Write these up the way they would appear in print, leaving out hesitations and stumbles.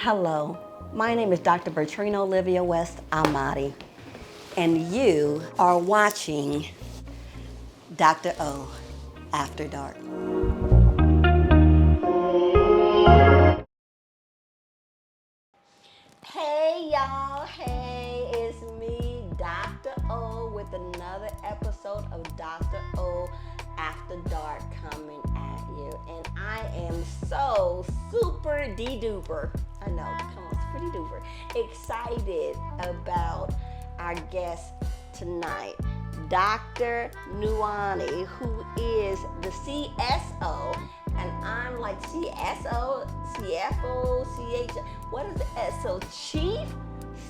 Hello, my name is Dr. Bertrina Olivia West Amati, and you are watching Dr.O After Dark. Hey y'all, hey, it's me, Dr. O, with another episode of Dr.O After Dark coming at you. And I am so super de-duper, I know, come on, super de-duper, excited about our guest tonight, Dr. Nuani, who is the CSO, and I'm like CSO, CFO, CH, what is the SO? Chief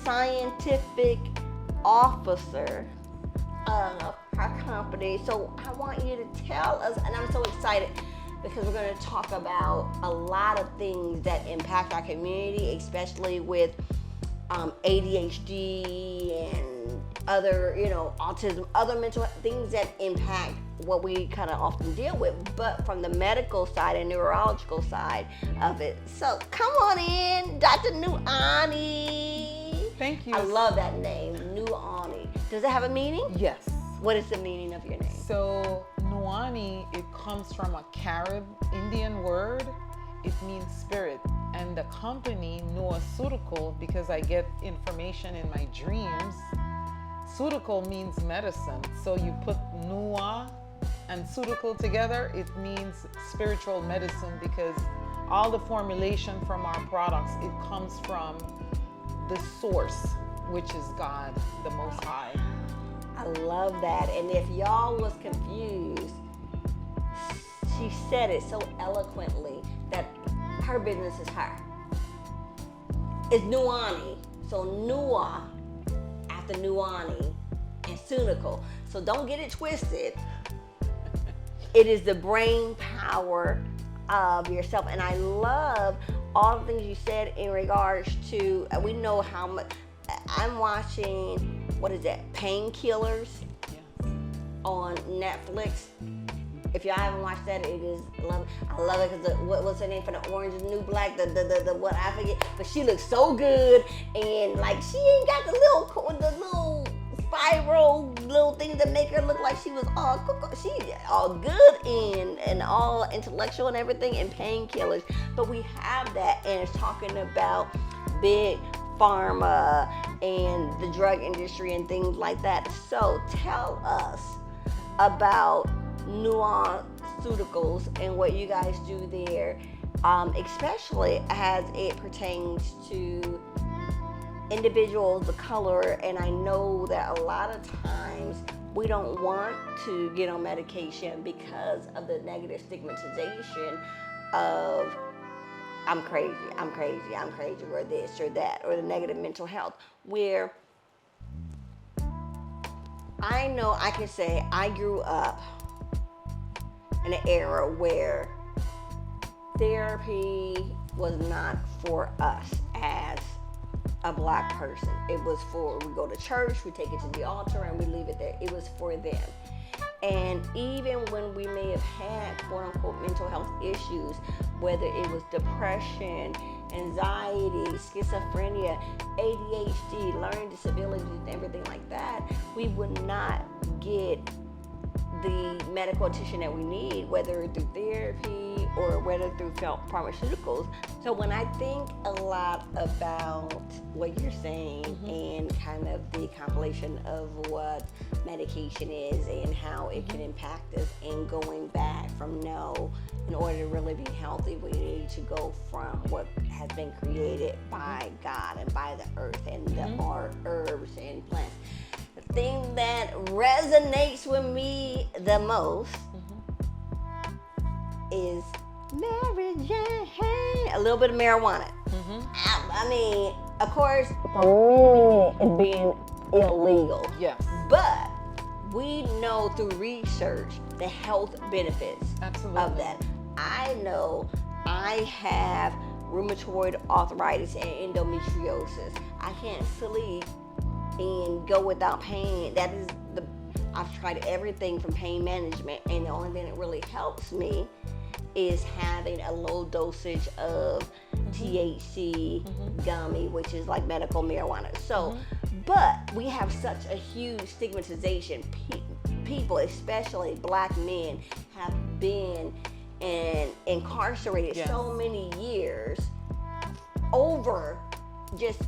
Scientific Officer of her company. So I want you to tell us, and I'm so excited because we're going to talk about a lot of things that impact our community, especially with ADHD and other, autism, other mental things that impact what we kind of often deal with, but from the medical side and neurological side of it. So come on in, Dr. Nuani. Thank you. I love that name, Nuani. Does it have a meaning? Yes. What is the meaning of your name? So Nuani, it comes from a Carib Indian word. It means spirit. And the company, Nuaceutical, because I get information in my dreams, Ceutical means medicine. So you put Nua and Ceutical together, it means spiritual medicine, because all the formulation from our products, it comes from the source, which is God, the Most High. I love that. And if y'all was confused, she said it so eloquently that her business is her. It's Nuani. So Nua after Nuani and Ceutical. So don't get it twisted. It is the brain power of yourself. And I love all the things you said in regards to, we know how much, I'm watching, what is that, Painkillers on Netflix. If y'all haven't watched that, it is love. I love it because what's her name for the Orange is the New Black? The what, I forget. But she looks so good, and like she ain't got the little spiral little thing that make her look like she was all good and all intellectual and everything in Painkillers. But we have that, and it's talking about big pharma and the drug industry and things like that. So tell us about Nuaceuticals and what you guys do there, especially as it pertains to individuals of color. And I know that a lot of times we don't want to get on medication because of the negative stigmatization of I'm crazy, or this or that, or the negative mental health, where I know I can say I grew up in an era where therapy was not for us as a black person. It was for, we go to church, we take it to the altar, and we leave it there. It was for them. And even when we may have had quote unquote mental health issues, whether it was depression, anxiety, schizophrenia, ADHD, learning disabilities, and everything like that, we would not get the medical attention that we need, whether through therapy or whether through pharmaceuticals. So when I think a lot about what you're saying and kind of the compilation of what medication is and how it can impact us, and going back from in order to really be healthy, we need to go from what has been created by God and by the earth and the herbs and plants. The thing that resonates with me the most is Mary Jane. A little bit of marijuana. I mean, of course, for many, it's being illegal. Yes. But we know through research the health benefits of that. I know I have rheumatoid arthritis and endometriosis. I can't sleep and go without pain. I've tried everything from pain management, and the only thing that really helps me is having a low dosage of THC gummy, which is like medical marijuana. So, but we have such a huge stigmatization. People, especially black men, have been incarcerated so many years over just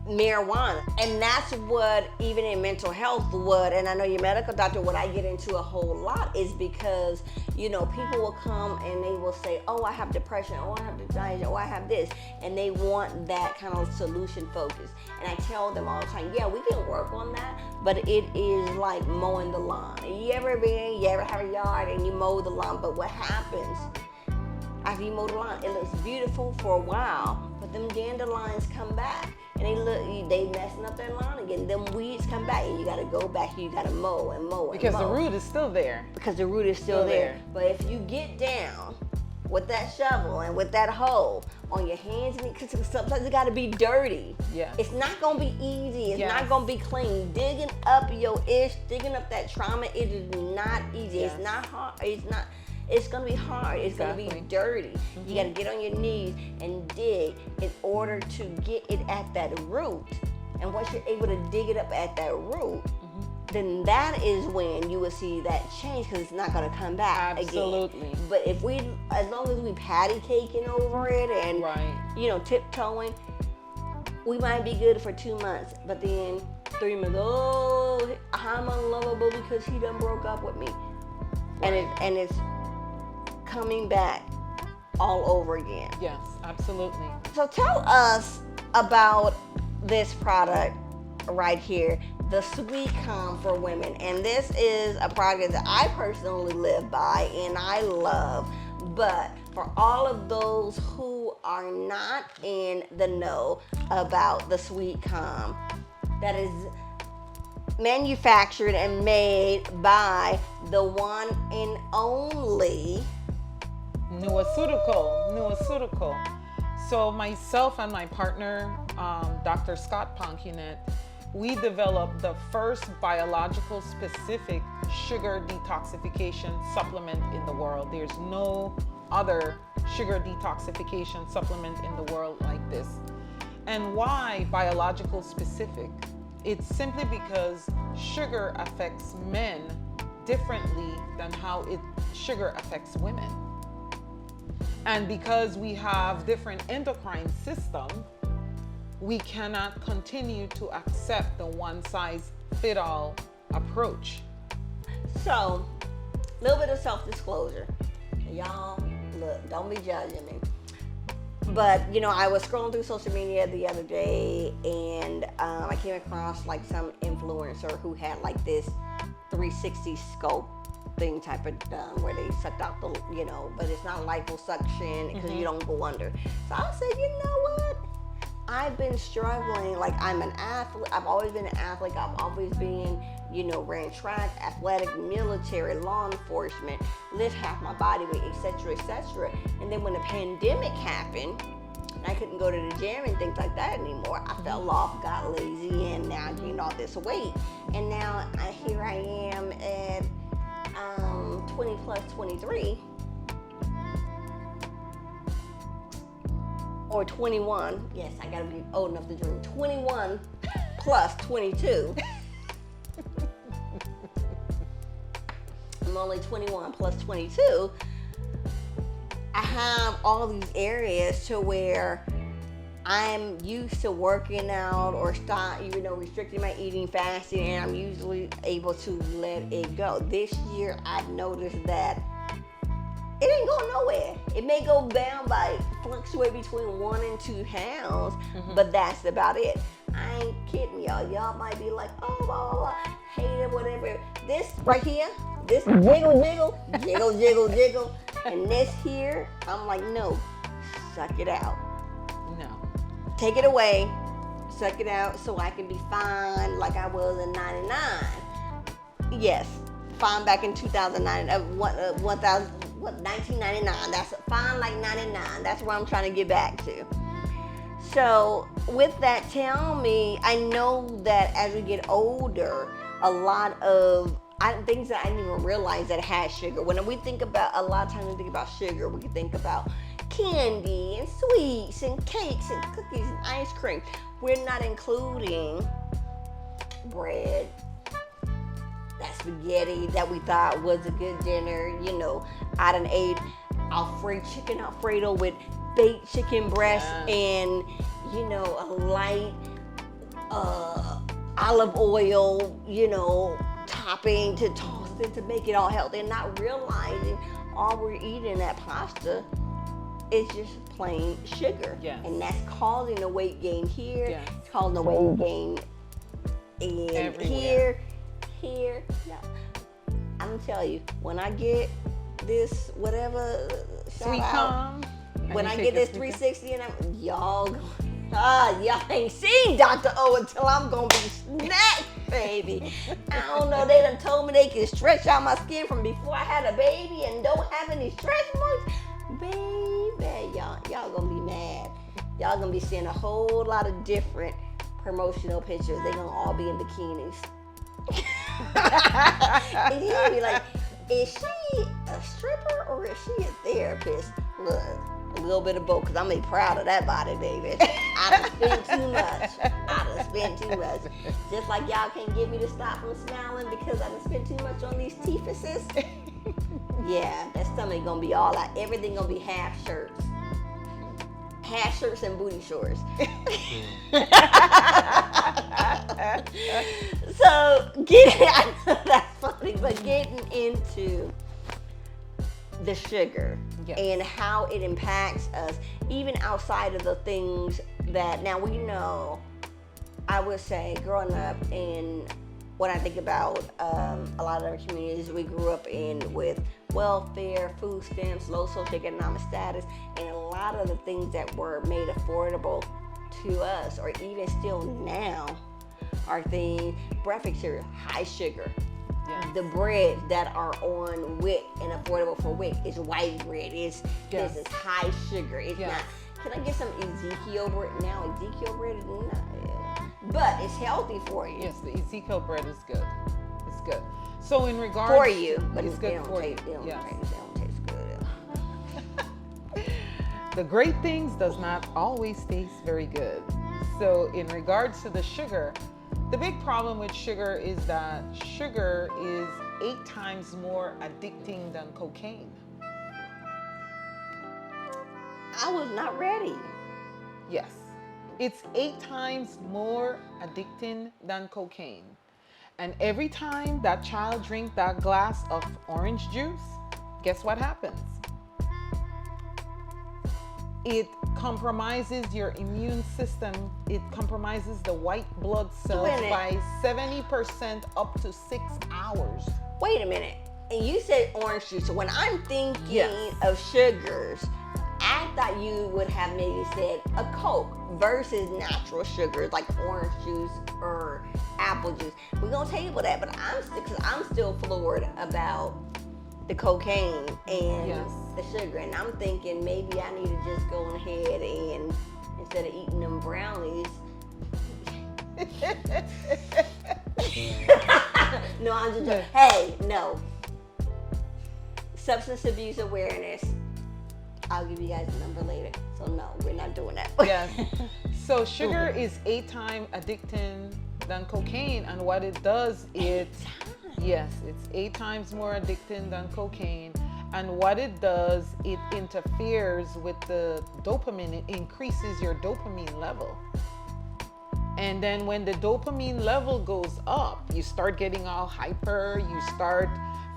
marijuana. And that's what, even in mental health, and I know your medical doctor, what I get into a whole lot is because, people will come and they will say, oh, I have depression, oh, I have anxiety, oh, I have this, and they want that kind of solution focus. And I tell them all the time, yeah, we can work on that, but it is like mowing the lawn. You ever have a yard and you mow the lawn, but what happens after you mow the lawn? It looks beautiful for a while, but them dandelions come back. And they messing up their lawn again. Them weeds come back, and you got to go back. You got to mow and mow and because mow. the root is still there. Because the root is still there. But if you get down with that shovel and with that hoe on your hands, because sometimes it got to be dirty. Yeah. It's not gonna be easy. It's not gonna be clean. Digging up digging up that trauma, it is not easy. It's not hard. It's gonna be hard. It's gonna be dirty. You gotta get on your knees and dig in order to get it at that root. And once you're able to dig it up at that root, then that is when you will see that change, because it's not gonna come back Absolutely. again. But as long as we patty caking over it and tiptoeing, we might be good for 2 months. But then 3 months, oh, I'm unlovable because he done broke up with me, and it's coming back all over again. Yes, absolutely. So tell us about this product right here, the Sweet Calm for women. And this is a product that I personally live by and I love. But for all of those who are not in the know about the Sweet Calm, that is manufactured and made by the one and only Nuaceutical. So myself and my partner, Dr. Scott Ponkinet, we developed the first biological specific sugar detoxification supplement in the world. There's no other sugar detoxification supplement in the world like this. And why biological specific? It's simply because sugar affects men differently than how sugar affects women. And because we have different endocrine systems, we cannot continue to accept the one-size-fits-all approach. So, a little bit of self-disclosure. Y'all, look, don't be judging me. But, I was scrolling through social media the other day, and I came across like some influencer who had like this 360 scope thing type of where they sucked out the, but it's not liposuction because you don't go under. So I said, you know what? I've been struggling. Like, I'm an athlete. I've always been an athlete. I've always been, ran track, athletic, military, law enforcement, lift half my body weight, etc., etc. And then when the pandemic happened, I couldn't go to the gym and things like that anymore. I fell off, got lazy, and now I gained all this weight. And now here I am at 20 plus 23. Or 21. Yes, I gotta be old enough to drink. 21 plus 22. I'm only 21 plus 22. I have all these areas to where I'm used to working out or restricting my eating, fasting, and I'm usually able to let it go. This year, I've noticed that it ain't going nowhere. It may go down fluctuate between 1 and 2 pounds, but that's about it. I ain't kidding y'all. Y'all might be like, oh, blah, blah, blah, hate it, whatever. This right here, this jiggle, jiggle, jiggle, jiggle, jiggle, and this here, I'm like, no, suck it out. No. Take it away, suck it out so I can be fine like I was in 99. Yes, fine back in 2009, 1999. That's fine like 99. That's where I'm trying to get back to. So with that, tell me, I know that as we get older, a lot of things that I didn't even realize that had sugar. When we think about, a lot of times we think about sugar, we can think about candy and sweets and cakes and cookies and ice cream. We're not including bread, that spaghetti that we thought was a good dinner. I done ate chicken Alfredo with baked chicken breast and, a light olive oil, topping to toss it to make it all healthy, and not realizing all we're eating that pasta is just plain sugar. Yes. And that's causing the weight gain here. Yes. It's causing the weight gain in Everywhere. here. Yeah. I'm gonna tell you, when I get this whatever Sweet calm. when I get this 360 and y'all ain't seen Dr.O until I'm gonna be snapped, baby. I don't know, they done told me they can stretch out my skin from before I had a baby and don't have any stretch marks. Baby, y'all gonna be mad. Y'all gonna be seeing a whole lot of different promotional pictures. They gonna all be in bikinis. And you gonna be like, is she a stripper or is she a therapist? Look, a little bit of both, because I'm proud of that body, baby. I done spent too much. Just like y'all can't get me to stop from smiling because I done spent too much on these teethuses. Yeah, that stomach gonna be all out. Everything gonna be half shirts. Half shirts and booty shorts. So, I know that's funny, but getting into the sugar and how it impacts us, even outside of the things that, now we know, I would say growing up in, when I think about a lot of our communities we grew up in with welfare, food stamps, low socioeconomic status, and a lot of the things that were made affordable to us, or even still now, are things, breakfast cereal, high sugar. Yeah. The breads that are on WIC and affordable for WIC is white bread. It's high sugar. It's not. Can I get some Ezekiel bread? Now Ezekiel bread is not, but it's healthy for you. Yes, the Ezekiel bread is good. It's good. So in regards for you, but it's good for you. They don't taste good. The great things does not always taste very good. So in regards to the sugar, the big problem with sugar is that sugar is 8 times more addicting than cocaine. I was not ready. Yes. It's 8 times more addicting than cocaine. And every time that child drinks that glass of orange juice, guess what happens? It compromises your immune system. It compromises the white blood cells by 70% up to 6 hours. Wait a minute. And you said orange juice. So when I'm thinking of sugars, I thought you would have maybe said a Coke versus natural sugars like orange juice or apple juice. We're gonna table that, but I'm still floored about the cocaine and the sugar, and I'm thinking maybe I need to just go ahead and, instead of eating them brownies, no, I'm just joking. Hey, no. Substance abuse awareness. I'll give you guys the number later. So no, we're not doing that. Yes. So sugar is 8 times addicting than cocaine, and what it does is it's 8 times more addicting than cocaine. And what it does, it interferes with the dopamine. It increases your dopamine level. And then when the dopamine level goes up, you start getting all hyper, you start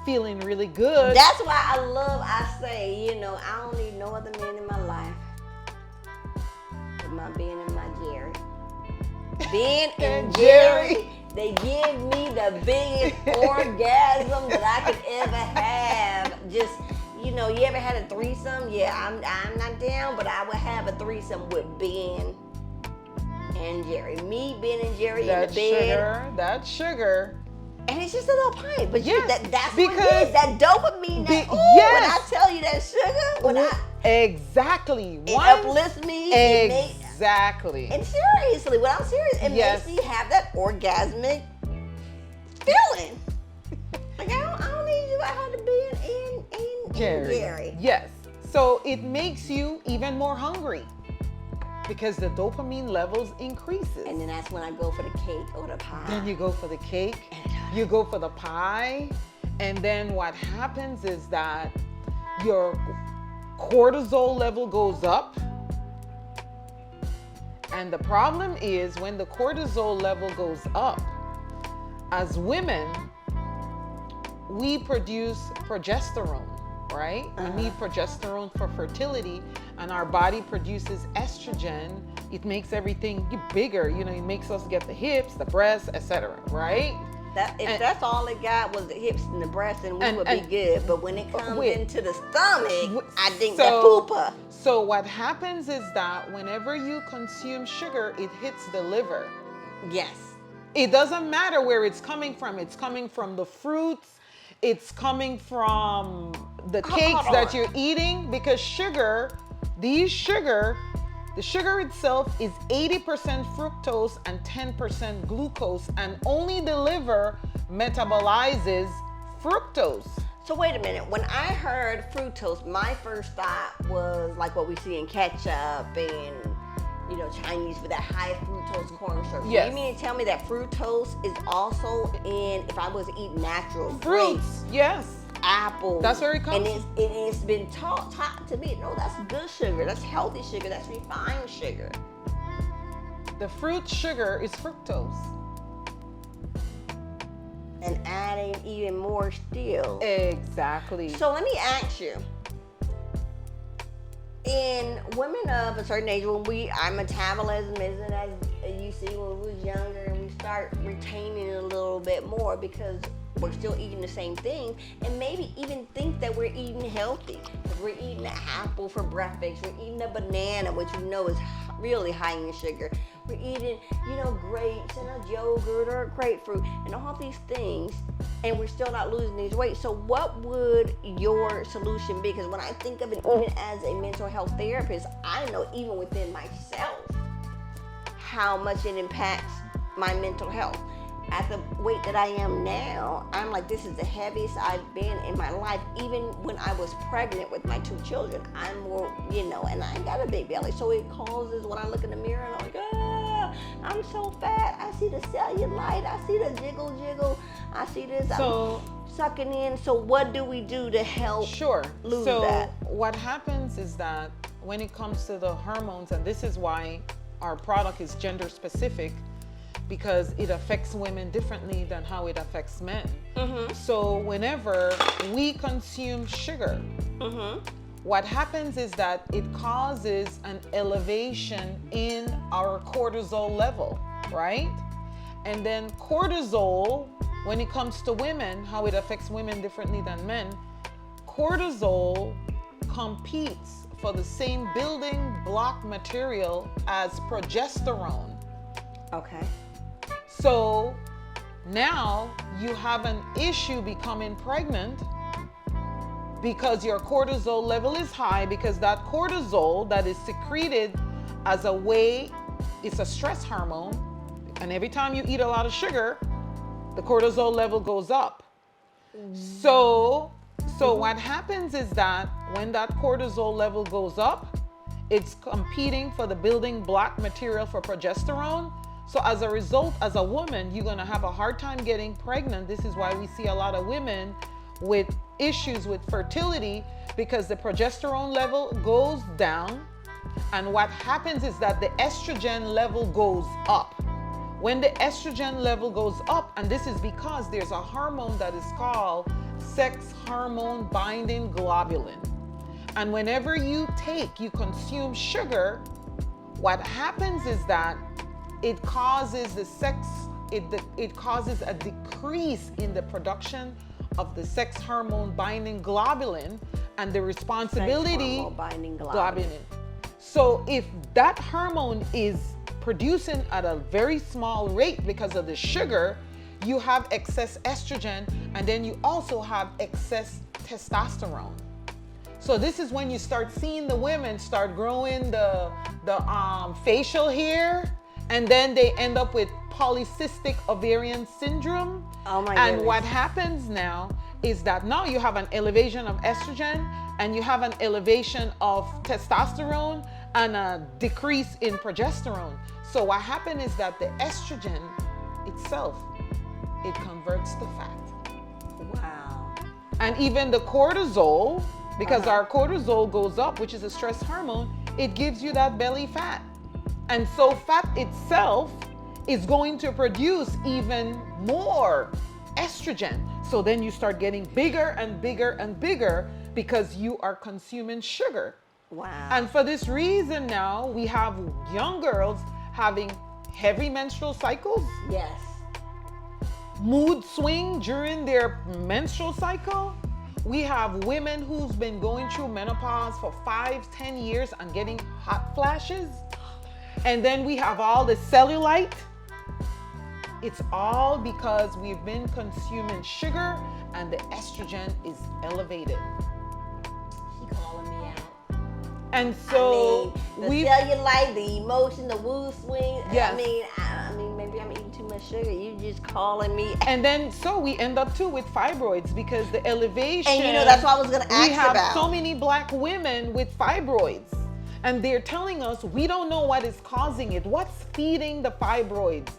feeling really good. That's why I say, I don't need no other man in my life but my Ben and my Jerry. Ben and Jerry, they give me the biggest orgasm that I could ever have. Just, you ever had a threesome? Yeah, I'm not down, but I would have a threesome with Ben and Jerry. Me, Ben and Jerry in the bed. That's sugar. And it's just a little pint, but that's because what it is. That dopamine. When I tell you that sugar, exactly, it uplifts me. Exactly. And seriously, when I'm serious, it makes me have that orgasmic feeling. got how to be in Jerry. Yes. So it makes you even more hungry because the dopamine levels increases. And then that's when I go for the cake or the pie. Then you go for the cake, you go for the pie, and then what happens is that your cortisol level goes up. And the problem is when the cortisol level goes up, as women, we produce progesterone, right? We need progesterone for fertility, and our body produces estrogen. It makes everything bigger, you know, it makes us get the hips, the breasts, etc., right? If that's all it got was the hips and the breasts, then we would be good. But when it comes into the stomach, I think the fupa. So what happens is that whenever you consume sugar, it hits the liver. Yes. It doesn't matter where it's coming from. It's coming from the fruits. It's coming from the cakes that you're eating, because the sugar itself is 80% fructose and 10% glucose, and only the liver metabolizes fructose. So wait a minute. When I heard fructose, my first thought was like what we see in ketchup and, you know, Chinese with that high fructose corn syrup. Yes. You mean to tell me that fructose is also in, if I was to eat natural Fruits, grapes, yes. apples? That's where it comes And it's been taught to me, no, that's good sugar. That's healthy sugar. That's refined sugar. The fruit sugar is fructose. And adding even more still. Exactly. So let me ask you. In women of a certain age, when our metabolism isn't as you see when we was younger, and we start retaining it a little bit more because we're still eating the same thing, and maybe even think that we're eating healthy. Because we're eating an apple for breakfast, we're eating a banana, which we know is really high in sugar. We're eating, you know, grapes and a yogurt or a grapefruit and all these things, and we're still not losing these weight. So what would your solution be? Because when I think of it, even as a mental health therapist, I know even within myself how much it impacts my mental health. At the weight that I am now, I'm like, this is the heaviest I've been in my life. Even when I was pregnant with my 2 children, I'm more, you know, and I got a big belly. So it causes, when I look in the mirror and I'm like, I'm so fat. I see the cellulite. I see the jiggle. I see this. I'm sucking in. So what do we do to help lose that? So what happens is that when it comes to the hormones, and this is why our product is gender specific, because it affects women differently than how it affects men. So whenever we consume sugar, what happens is that it causes an elevation in our cortisol level, right? And then cortisol, when it comes to women, how it affects women differently than men, cortisol competes for the same building block material as progesterone. Okay. So now you have an issue becoming pregnant because your cortisol level is high, because that cortisol that is secreted as a way, it's a stress hormone. And every time you eat a lot of sugar, the cortisol level goes up. So what happens is that when that cortisol level goes up, it's competing for the building block material for progesterone. So as a result, as a woman, you're gonna have a hard time getting pregnant. This is why we see a lot of women with issues with fertility, because the progesterone level goes down. And what happens is that the estrogen level goes up. When the estrogen level goes up, and this is because there's a hormone that is called sex hormone binding globulin. And whenever you consume sugar, what happens is that it causes it causes a decrease in the production of the sex hormone binding globulin and the responsibility Sex hormone binding globulin. So if that hormone is producing at a very small rate because of the sugar, you have excess estrogen, and then you also have excess testosterone. So this is when you start seeing the women start growing the facial hair, and then they end up with polycystic ovarian syndrome. Oh my And goodness. what happens now is that now you have an elevation of estrogen and you have an elevation of testosterone and a decrease in progesterone. So what happened is that the estrogen itself, it converts to fat. Wow. And even the cortisol, because our cortisol goes up, which is a stress hormone, it gives you that belly fat. And so fat itself is going to produce even more estrogen. So then you start getting bigger and bigger and bigger because you are consuming sugar. Wow. And for this reason now, we have young girls having heavy menstrual cycles, Yes. mood swing during their menstrual cycle. We have women who's been going through menopause for 5-10 years and getting hot flashes. And then we have all the cellulite. It's all because we've been consuming sugar and the estrogen is elevated. She calling me out. And so I mean, the cellulite, the emotion, the mood swing. Yes. I mean, maybe I'm eating too much sugar. You just calling me. And then so we end up too with fibroids because the elevation. And you know, that's what I was going to ask We have about. so many black women with fibroids. And they're telling us we don't know what is causing it. What's feeding the fibroids?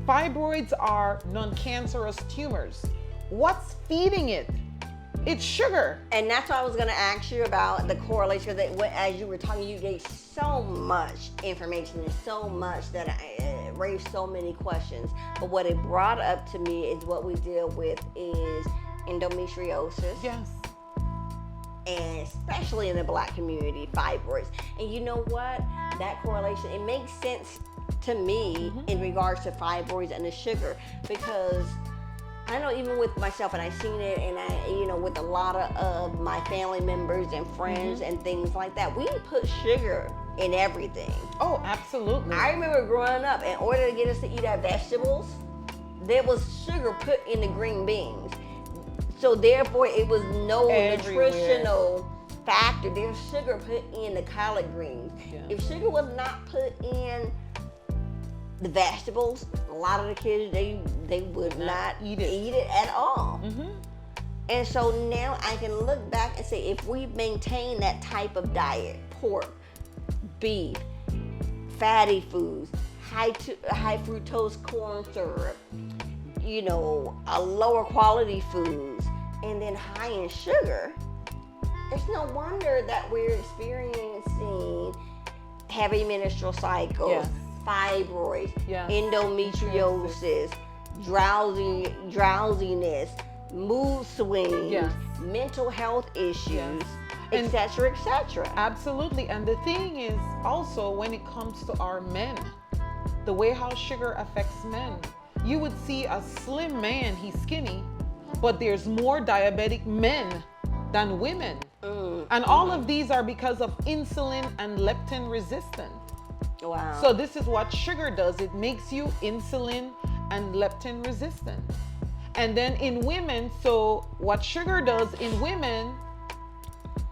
Fibroids are non-cancerous tumors. What's feeding it? It's sugar. And that's what I was going to ask you about, the correlation. That as you were talking, you gave so much information and so much that I raised so many questions. But what it brought up to me is what we deal with is endometriosis. Yes. And especially in the black community, fibroids. And you know what? That correlation, it makes sense to me in regards to fibroids and the sugar, because I know even with myself, and I've seen it, and I, you know, with a lot of my family members and friends and things like that, we put sugar in everything. Oh, absolutely. I remember growing up, in order to get us to eat our vegetables, there was sugar put in the green beans. So therefore, it was no Everywhere. nutritional factor. There's sugar put in the collard greens. Yeah. If sugar was not put in the vegetables, a lot of the kids, they would not eat eat it. it at all. Mm-hmm. And so now I can look back and say, if we maintain that type of diet, pork, beef, fatty foods, high fructose corn syrup, you know, a lower quality foods, and then high in sugar, it's no wonder that we're experiencing heavy menstrual cycles, Yes. fibroids, Yes. endometriosis, drowsiness, mood swings, Yes. mental health issues, Yes. And- etc., etc. Absolutely. And the thing is also when it comes to our men, the way how sugar affects men, you would see a slim man, he's skinny, but there's more diabetic men than women. And all of these are because of insulin and leptin resistant. Wow. So this is what sugar does. It makes you insulin and leptin resistant. And then in women, so what sugar does in women,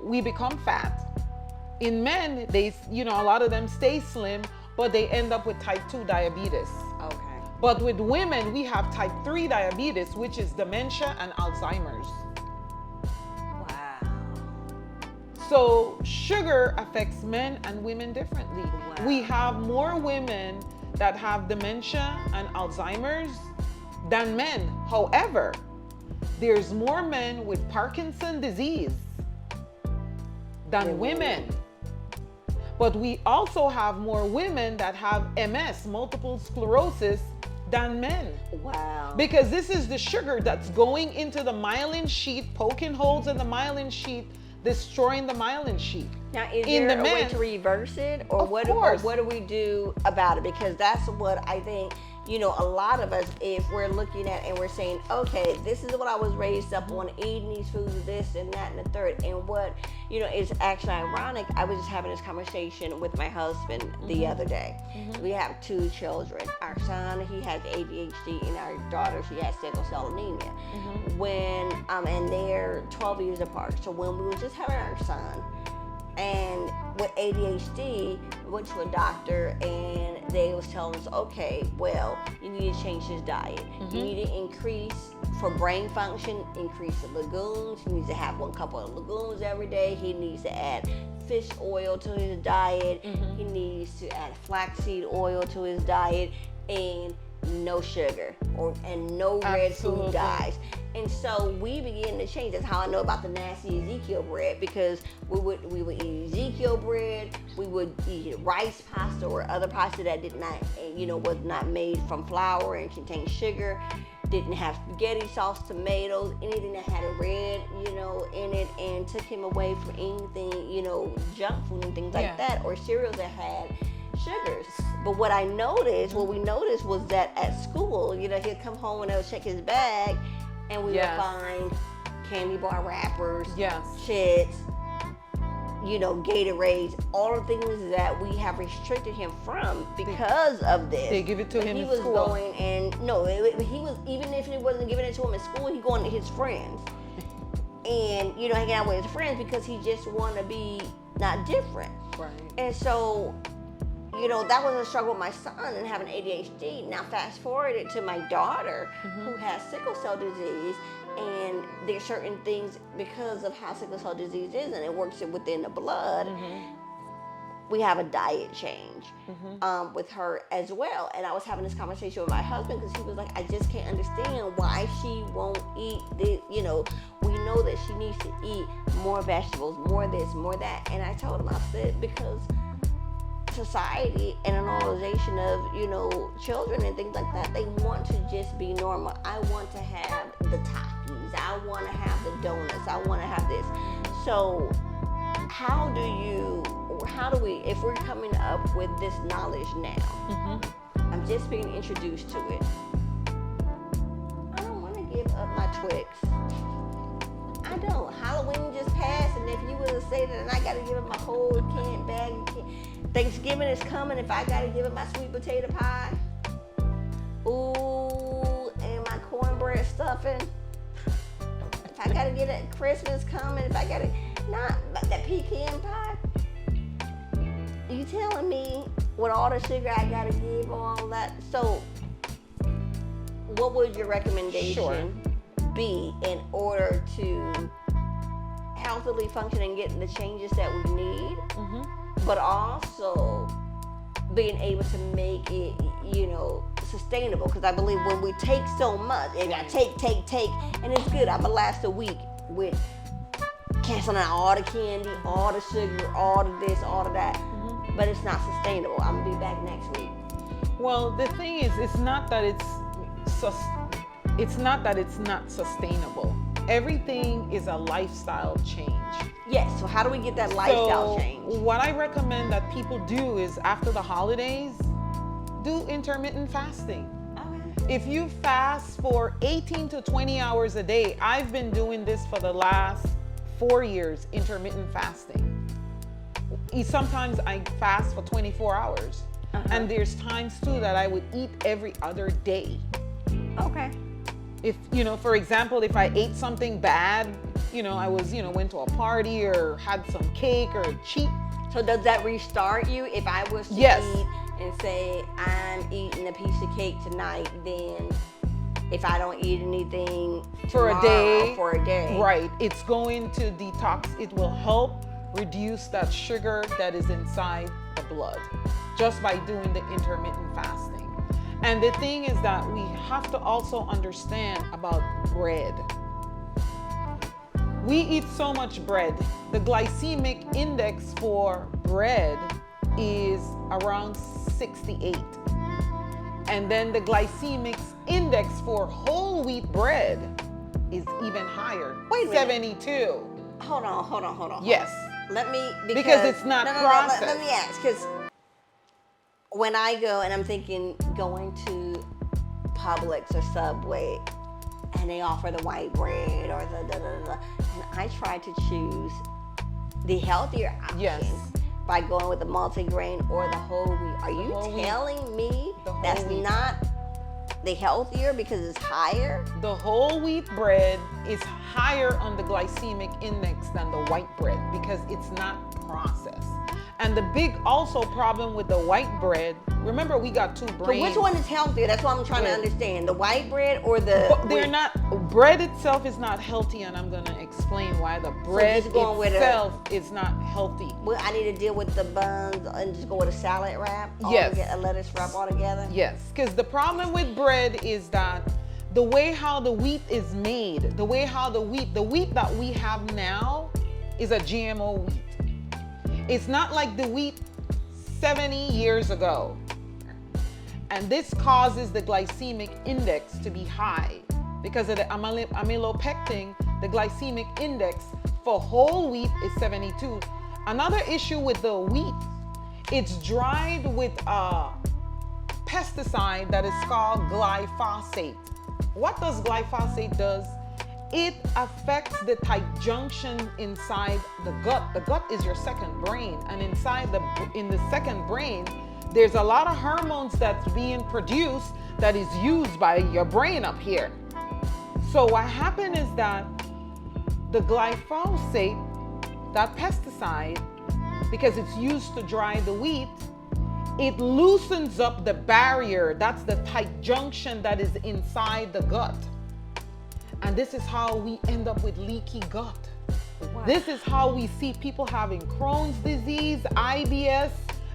we become fat. In men, they, you know, a lot of them stay slim, but they end up with type 2 diabetes. Okay. But with women, we have type 3 diabetes, which is dementia and Alzheimer's. Wow. So sugar affects men and women differently. Wow. We have more women that have dementia and Alzheimer's than men. However, there's more men with Parkinson's disease than women. But we also have more women that have MS, multiple sclerosis, than men. Wow. Because this is the sugar that's going into the myelin sheath, poking holes in the myelin sheath, destroying the myelin sheath. Now, is In there the a way men- to reverse it, or Of what course. do we do about it? Because that's what I think, you know, a lot of us, if we're looking at and we're saying, okay, this is what I was raised up on, eating these foods, this and that and the third, and what, you know, is actually ironic. I was just having this conversation with my husband the other day. We have 2 children. Our son, he has ADHD, and our daughter, she has sickle cell anemia. When and they're 12 years apart. So when we were just having our son, And with ADHD, we went to a doctor and they was telling us, okay, well, you need to change his diet. You need to increase, for brain function, increase the legumes. He needs to have 1 cup of legumes every day. He needs to add fish oil to his diet. He needs to add flaxseed oil to his diet, and no sugar and no red food dyes. And so we began to change. That's how I know about the nasty Ezekiel bread, because we would eat Ezekiel bread, we would eat rice pasta or other pasta that did not, was not made from flour and contained sugar, didn't have spaghetti sauce, tomatoes, anything that had a red, in it, and took him away from anything, junk food and things like that, or cereals that had sugars. But what we noticed was that at school, he'd come home and they would check his bag, and we would find candy bar wrappers, chips, Gatorades, all the things that we have restricted him from because of this. They give it to him in school. He was going, and he was, even if he wasn't giving it to him in school, he going to his friends. And, hanging out with his friends because he just wanted to be not different. Right. And so, that was a struggle with my son and having ADHD. Now fast forward it to my daughter who has sickle cell disease, and there's certain things because of how sickle cell disease is, and it works within the blood. We have a diet change with her as well. And I was having this conversation with my husband because he was like, I just can't understand why she won't eat this. We know that she needs to eat more vegetables, more this, more that. And I told him, I said, because society and a normalization of, children and things like that, they want to just be normal. I want to have the Takis. I want to have the donuts. I want to have this. So how do we, if we're coming up with this knowledge now, I'm just being introduced to it. I don't want to give up my Twix. I don't. Halloween just passed, and if you were to say that, and I got to give up my whole canned bag of Thanksgiving is coming, if I got to give up my sweet potato pie, ooh, and my cornbread stuffing, if I got to get it, Christmas coming, if I got to, not that pecan pie, you telling me with all the sugar I got to give, all that? So what would your recommendation be in order to healthily function and get the changes that we need, but also being able to make it, sustainable? Because I believe when we take so much, and I take, and it's good. I'm gonna last a week with canceling out all the candy, all the sugar, all of this, all of that, but it's not sustainable. I'm gonna be back next week. Well, the thing is, it's not that it's not sustainable. Everything is a lifestyle change. Yes, so how do we get that lifestyle change? What I recommend that people do is, after the holidays, do intermittent fasting. Okay. If you fast for 18 to 20 hours a day, I've been doing this for the last 4 years, intermittent fasting. Sometimes I fast for 24 hours. And there's times too that I would eat every other day. Okay. If, for example, if I ate something bad, I was, went to a party or had some cake or cheat. So does that restart you? If I was to eat and say I'm eating a piece of cake tonight, then if I don't eat anything for a day, right, it's going to detox. It will help reduce that sugar that is inside the blood just by doing the intermittent fasting. And the thing is that we have to also understand about bread. We eat so much bread. The glycemic index for bread is around 68. And then the glycemic index for whole wheat bread is even higher. Wait a minute. 72. Hold on. Yes. Let me, because it's not processed. Let me ask, because when I go and I'm thinking going to Publix or Subway and they offer the white bread or and I try to choose the healthier option by going with the multigrain or the whole wheat. Are you telling me that's not the healthier because it's higher? The whole wheat bread is higher on the glycemic index than the white bread because it's not process. And the big also problem with the white bread, remember we got two So brains. which one is healthier? That's what I'm trying to understand. The white bread or the But they're not, bread itself is not healthy, and I'm gonna explain why the bread just going with itself is not healthy. Well, I need to deal with the buns and just go with a salad wrap? Yes. A lettuce wrap all together? Yes, because the problem with bread is that the way how the wheat is made, the way how the wheat that we have now is a GMO wheat. It's not like the wheat 70 years ago. And this causes the glycemic index to be high because of the amylopectin. The glycemic index for whole wheat is 72. Another issue with the wheat, it's dried with a pesticide that is called glyphosate. What does glyphosate does? It affects the tight junction inside the gut. The gut is your second brain, and in the second brain, there's a lot of hormones that's being produced that is used by your brain up here. So what happened is that the glyphosate, that pesticide, because it's used to dry the wheat, it loosens up the barrier. That's the tight junction that is inside the gut. And this is how we end up with leaky gut. Wow. This is how we see people having Crohn's disease, IBS,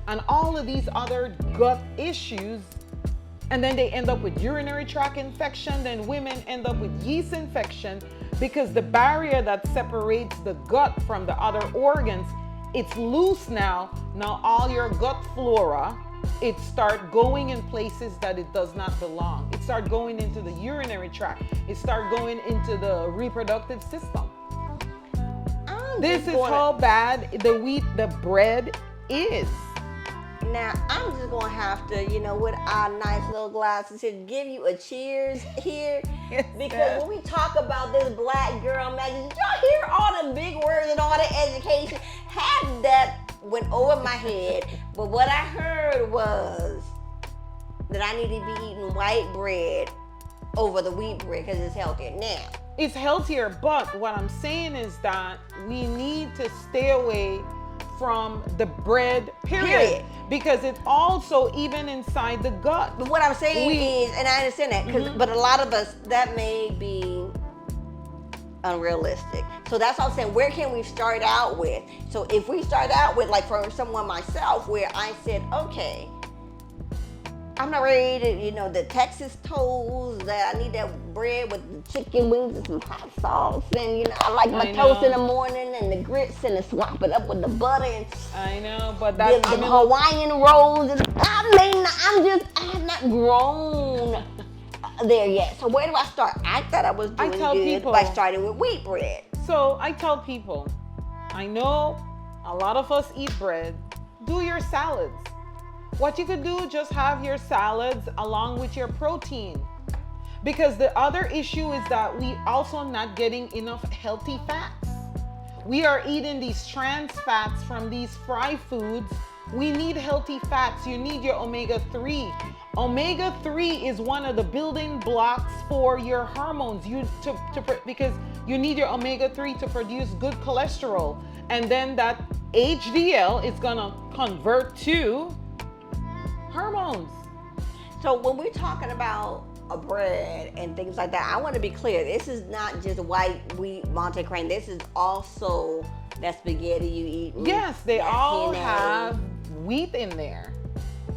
and all of these other gut issues. And then they end up with urinary tract infection. Then women end up with yeast infection because the barrier that separates the gut from the other organs, it's loose now. Now all your gut flora, it start going in places that it does not belong. It start going into the urinary tract. It start going into the reproductive system. This is how bad the bread is. Now, I'm just going to have to, with our nice little glasses here, give you a cheers here. Because when we talk about this Black Girl Magic, did y'all hear all the big words and all the education? Half that went over my head. But what I heard was that I need to be eating white bread over the wheat bread because it's healthier. Now, it's healthier, but what I'm saying is that we need to stay away from the bread, period. Because it also, even inside the gut. But what I'm saying is, and I understand that, but a lot of us, that may be unrealistic. So that's what I'm saying, where can we start out with? So if we start out with, like for someone myself, where I said, okay, I'm not ready to, the Texas toast, that I need that bread with the chicken wings and some hot sauce, and I like my toast in the morning and the grits and swap it up with the butter and I know, but that's the Hawaiian rolls. And I have not grown there yet. So where do I start? I thought I was doing good by starting with wheat bread. So I tell people, I know a lot of us eat bread. Do your salads. What you could do, just have your salads along with your protein. Because the other issue is that we also not getting enough healthy fats. We are eating these trans fats from these fried foods. We need healthy fats. You need your omega-3. Omega-3 is one of the building blocks for your hormones. Because you need your omega-3 to produce good cholesterol. And then that HDL is gonna convert to hormones. So when we're talking about a bread and things like that, I want to be clear. This is not just white wheat Monte-Grain. This is also that spaghetti you eat. Yes, they all have wheat in there.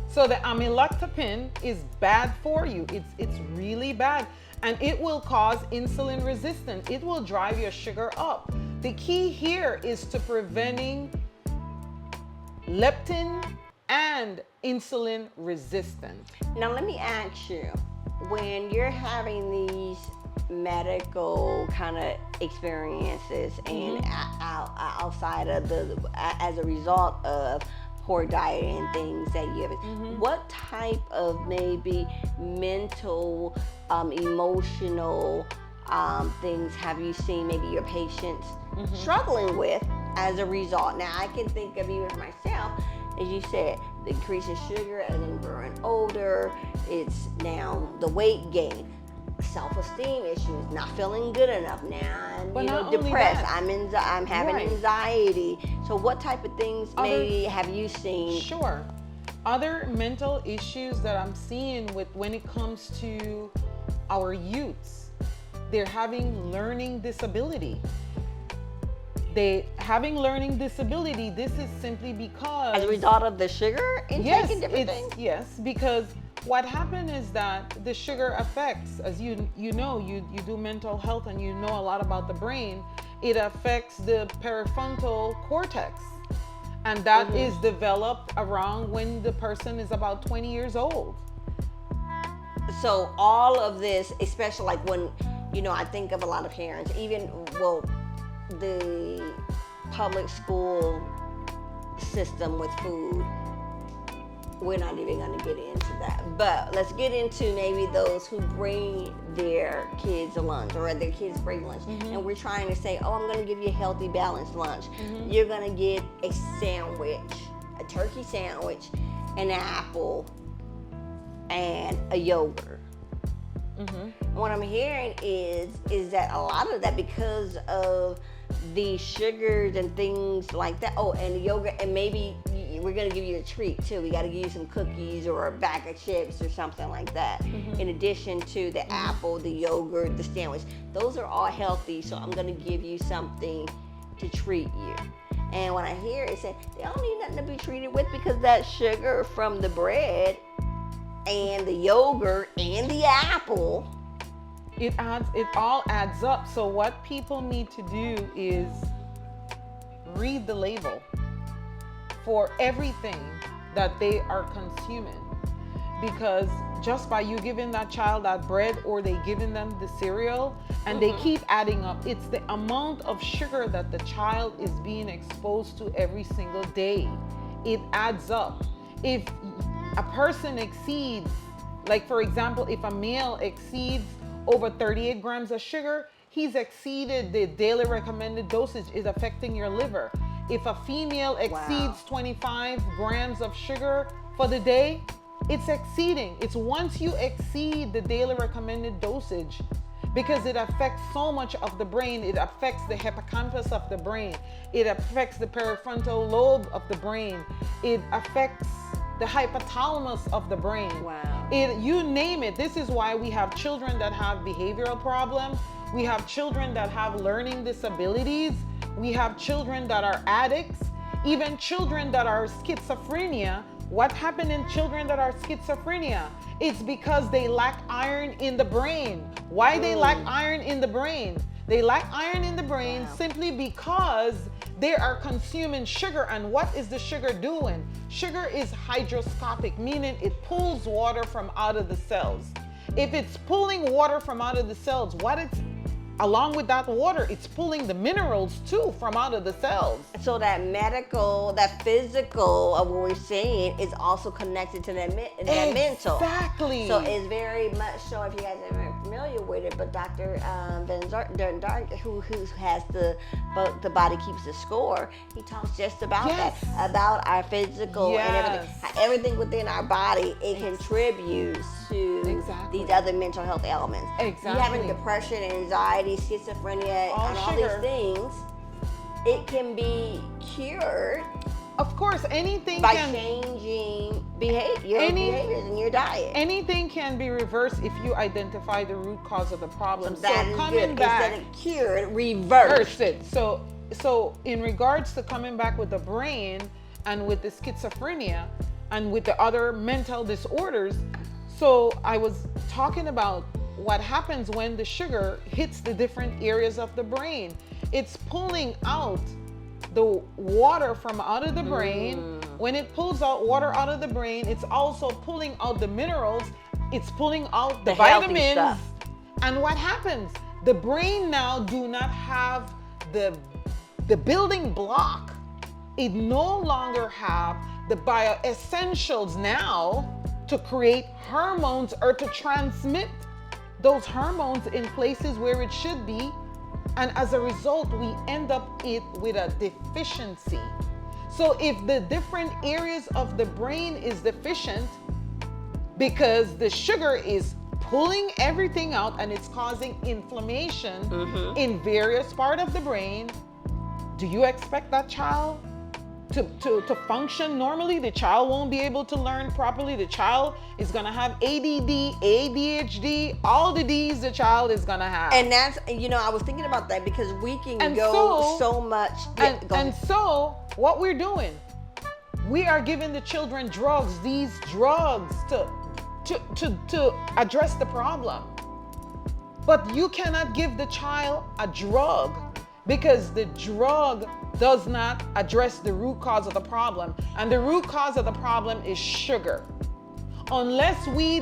So the amylopectin is bad for you. It's really bad. And it will cause insulin resistance. It will drive your sugar up. The key here is to preventing leptin and insulin resistance. Now let me ask you, when you're having these medical kind of experiences and outside of as a result of poor diet and things that you have, what type of maybe mental, emotional things have you seen maybe your patients struggling with as a result? Now I can think of even myself, as you said, the increase in sugar and then growing older, it's now the weight gain. self-esteem issues, not feeling good enough now, and But not only depressed. that, I'm having Right. anxiety. So what type of things maybe have you seen? Sure. Other mental issues that I'm seeing with when it comes to our youths, they're having learning disability. This is simply because As a result of the sugar intake and different things? Yes, because what happened is that the sugar affects, as you do mental health and you know a lot about the brain, it affects the prefrontal cortex. And that is developed around when the person is about 20 years old. So all of this, especially like when, I think of a lot of parents, even, the public school system with food, we're not even going to get into that. But let's get into maybe those who bring their kids a lunch, or their kids bring lunch. And we're trying to say, I'm going to give you a healthy, balanced lunch. You're going to get a sandwich, a turkey sandwich, an apple, and a yogurt. What I'm hearing is that a lot of that, because of the sugars and things like that. Oh, and the yogurt, and maybe we're gonna give you a treat too. We got to give you some cookies or a bag of chips or something like that. In addition to the apple, the yogurt, the sandwich, those are all healthy. So I'm gonna give you something to treat you. And when I hear it said they don't need nothing to be treated with, because that sugar from the bread and the yogurt and the apple, it all adds up. So what people need to do is read the label for everything that they are consuming, because just by you giving that child that bread, or they giving them the cereal, and they keep adding up, it's the amount of sugar that the child is being exposed to every single day. It adds up. If a person exceeds, like for example, if a male exceeds over 38 grams of sugar, he's exceeded the daily recommended dosage, is affecting your liver. If a female exceeds 25 grams of sugar for the day, it's exceeding. It's once you exceed the daily recommended dosage, because it affects so much of the brain. It affects the hippocampus of the brain. It affects the prefrontal lobe of the brain. It affects the hypothalamus of the brain. Wow. You name it. This is why we have children that have behavioral problems. We have children that have learning disabilities. We have children that are addicts, even children that are schizophrenia. What happened in children that are schizophrenia? It's because they lack iron in the brain. Why they lack iron in the brain? They lack iron in the brain simply because they are consuming sugar. And what is the sugar doing? Sugar is hygroscopic, meaning it pulls water from out of the cells. If it's pulling water from out of the cells, along with that water, it's pulling the minerals too from out of the cells. So that physical of what we're saying is also connected to that mental. Exactly. So it's very much so, if you guys are familiar with it, but Dr. who has the Body Keeps the Score, he talks just about that, about our physical and everything. How everything within our body, it contributes to these other mental health elements. Exactly. You having depression, anxiety, schizophrenia, and all these things, it can be cured. Of course, anything by changing behaviors in your diet. Anything can be reversed if you identify the root cause of the problem. So that is coming good. back, instead of cured, reverse it. So in regards to coming back with the brain and with the schizophrenia and with the other mental disorders, so I was talking about what happens when the sugar hits the different areas of the brain. It's pulling out the water from out of the brain. When it pulls out water out of the brain, it's also pulling out the minerals. It's pulling out the vitamins. Stuff. And what happens? The brain now do not have the building block. It no longer have the bioessentials now to create hormones or to transmit those hormones in places where it should be. And as a result, we end up with a deficiency. So if the different areas of the brain is deficient because the sugar is pulling everything out and it's causing inflammation in various parts of the brain. Do you expect that child to function normally? The child won't be able to learn properly. The child is gonna have ADD, ADHD, all the D's the child is gonna have. And that's, I was thinking about that because we can go so much. Yeah, and so what we're doing, we are giving the children drugs, these drugs to address the problem. But you cannot give the child a drug because the drug does not address the root cause of the problem. And the root cause of the problem is sugar. Unless we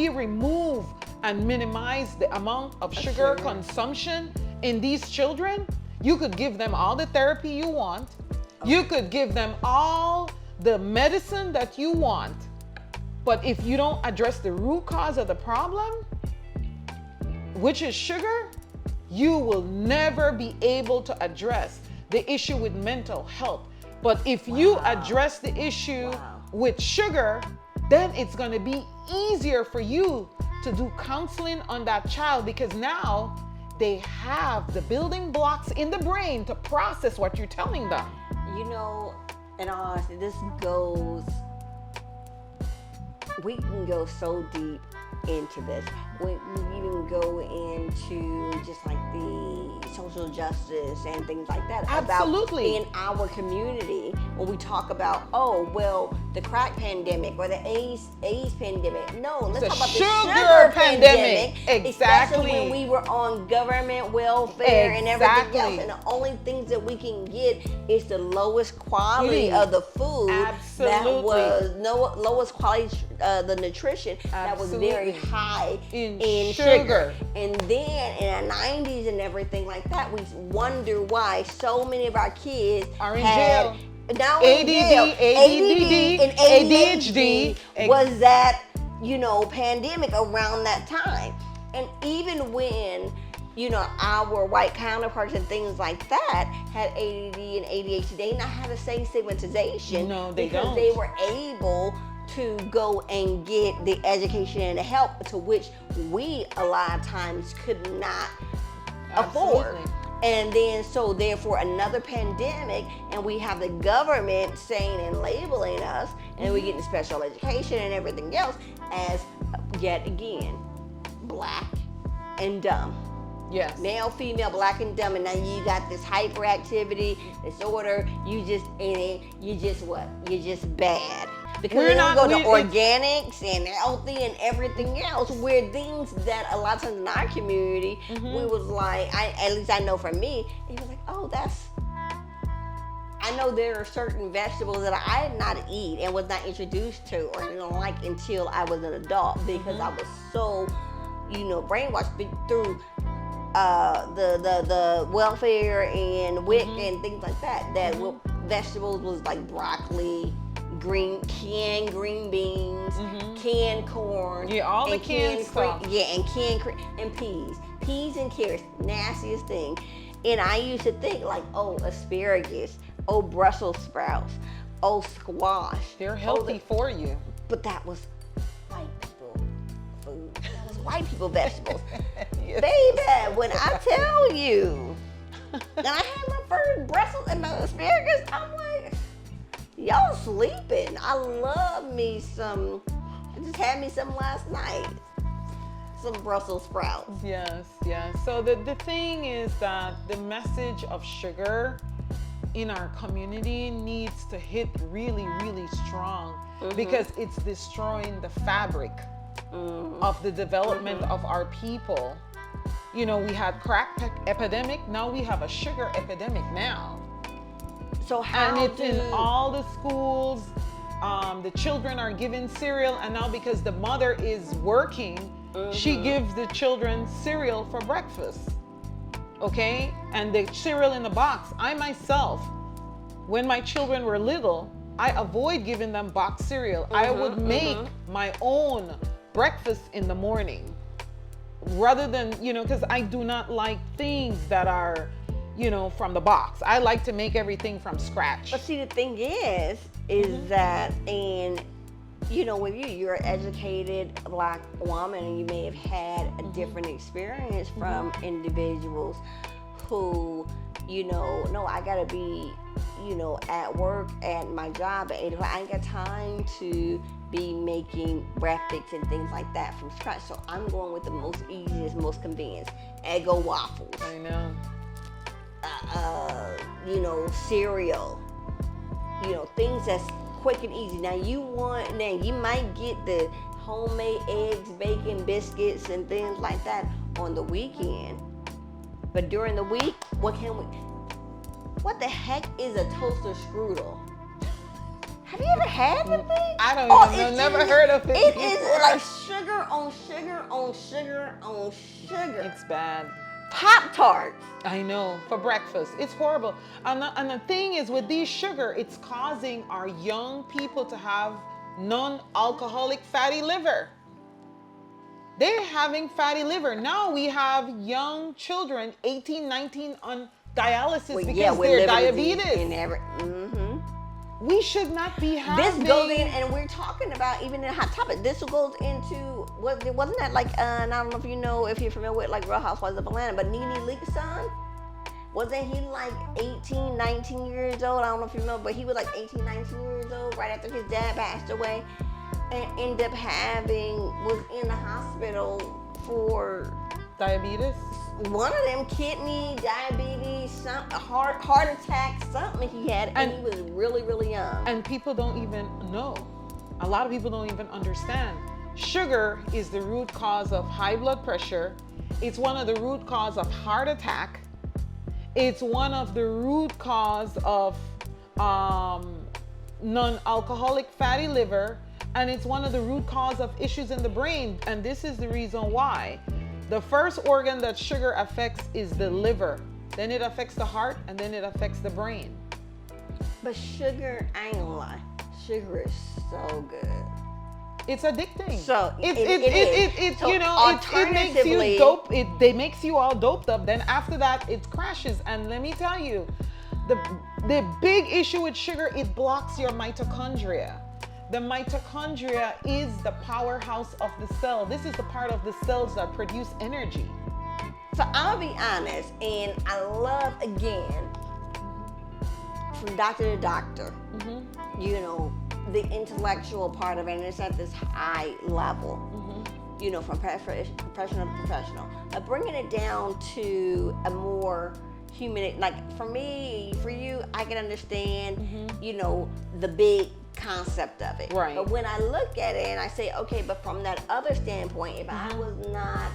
remove and minimize the amount of sugar consumption in these children, you could give them all the therapy you want. You could give them all the medicine that you want. But if you don't address the root cause of the problem, which is sugar, you will never be able to address the issue with mental health. But if you address the issue with sugar, then it's going to be easier for you to do counseling on that child because now they have the building blocks in the brain to process what you're telling them. In all honesty, we can go so deep into this. We even go into just like the social justice and things like that. Absolutely. About in our community, when we talk about, the crack pandemic or the AIDS pandemic. No, let's talk about the sugar pandemic. Exactly. Especially when we were on government welfare and everything else. And the only things that we can get is the lowest quality of the food. Absolutely. That was lowest quality, the nutrition that was very high in sugar. And then in the 90s and everything like that, we wonder why so many of our kids are in jail. Now ADD, and ADHD ADHD was that, pandemic around that time. And even when, our white counterparts and things like that had ADD and ADHD, they not have the same stigmatization. No, they because don't. They were able to go and get the education and the help to which we a lot of times could not afford. And then so therefore another pandemic, and we have the government saying and labeling us, and we get the special education and everything else as yet again black and dumb. Yes. Male, female, black and dumb, and now you got this hyperactivity disorder. You just in it. You just what? You're just bad. Because we don't go to organics and healthy and everything else, where things that a lot of times in our community, we was like, at least I know for me, it was like, I know there are certain vegetables that I did not eat and was not introduced to or didn't like until I was an adult because I was so, brainwashed through the welfare and WIC and things like that. That vegetables was like broccoli, canned green beans, canned corn. Yeah, all the canned stuff. And canned and peas and carrots, nastiest thing. And I used to think like, asparagus, Brussels sprouts, squash. They're healthy for you. But that was white people food. That was white people vegetables. Yes. Baby, when I tell you, and I had my first Brussels and my asparagus, I'm like, y'all sleeping. I love me some. I just had me some last night. Some Brussels sprouts. Yes. So the thing is that the message of sugar in our community needs to hit really, really strong because it's destroying the fabric of the development of our people. We had crack epidemic. Now we have a sugar epidemic now. So how and it's in all the schools. The children are given cereal, and now because the mother is working, she gives the children cereal for breakfast. Okay? And the cereal in the box. I myself, when my children were little, I avoid giving them box cereal. I would make my own breakfast in the morning rather than, because I do not like things that are, from the box. I like to make everything from scratch. But see, the thing is that, and with you're an educated Black woman, and you may have had a different experience from individuals who, no, I gotta be, at work at my job at 8 o'clock. I ain't got time to be making graphics and things like that from scratch. So I'm going with the most easiest, most convenient. Eggo waffles. I know. Cereal. Things that's quick and easy. Now you might get the homemade eggs, bacon, biscuits, and things like that on the weekend. But during the week, what the heck is a toaster strudel? Have you ever had the thing? I don't even know. Never heard of it. It before. is like sugar on sugar on sugar on sugar. It's bad. Pop-Tarts. I know, for breakfast. It's horrible. And the thing is, with these sugar, it's causing our young people to have non-alcoholic fatty liver. They're having fatty liver. Now we have young children, 18, 19, on dialysis because they're diabetes. We should not be having. This goes in, and we're talking about even in Hot Topic. This goes into wasn't that like I don't know if you're familiar with like Real Housewives of Atlanta, but Nene Leakes' son, wasn't he like 18, 19 years old? I don't know if you remember, but he was like 18, 19 years old right after his dad passed away, and ended up was in the hospital for diabetes. One of them, kidney, diabetes, heart attack, something he had, and he was really, really young. And people don't even know. A lot of people don't even understand. Sugar is the root cause of high blood pressure. It's one of the root cause of heart attack. It's one of the root cause of non-alcoholic fatty liver, and it's one of the root cause of issues in the brain. And this is the reason why. The first organ that sugar affects is the liver. Then it affects the heart, and then it affects the brain. But sugar, I ain't gonna lie, sugar is so good. It's addicting. So it makes you dope. It makes you all doped up. Then after that, it crashes. And let me tell you, the big issue with sugar, it blocks your mitochondria. The mitochondria is the powerhouse of the cell. This is the part of the cells that produce energy. So I'll be honest, and I love, again, from doctor to doctor, the intellectual part of it, and it's at this high level, from professional to professional. But bringing it down to a more human, like for me, for you, I can understand, the big concept of it. Right. But when I look at it and I say, okay, but from that other standpoint, if I was not,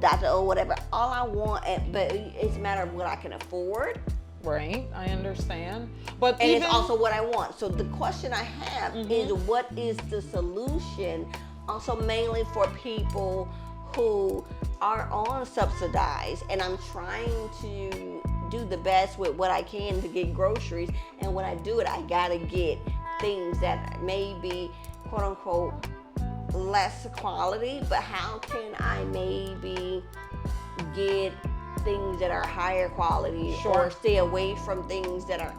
Dr.O, whatever, all I want, but it's a matter of what I can afford. Right, I understand. And it's also what I want. So the question I have is, what is the solution? Also mainly for people who are on subsidized, and I'm trying to do the best with what I can to get groceries, and when I do it, I gotta get things that may be quote unquote less quality, but how can I maybe get things that are higher quality, or stay away from things that are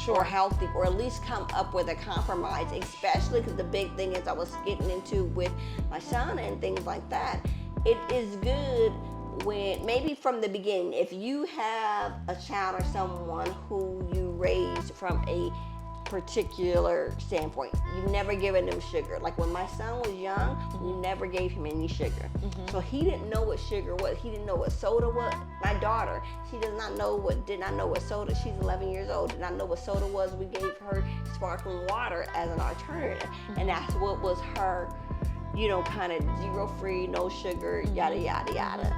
or healthy, or at least come up with a compromise, especially because the big thing is I was getting into with my son and things like that. It is good when maybe from the beginning, if you have a child or someone who you raised from a particular standpoint, you've never given them sugar. Like when my son was young, we never gave him any sugar. So he didn't know what sugar was. He didn't know what soda was. My daughter, she did not know what soda. She's 11 years old. Did not know what soda was. We gave her sparkling water as an alternative, and that's what was her, kind of zero free, no sugar, yada yada yada.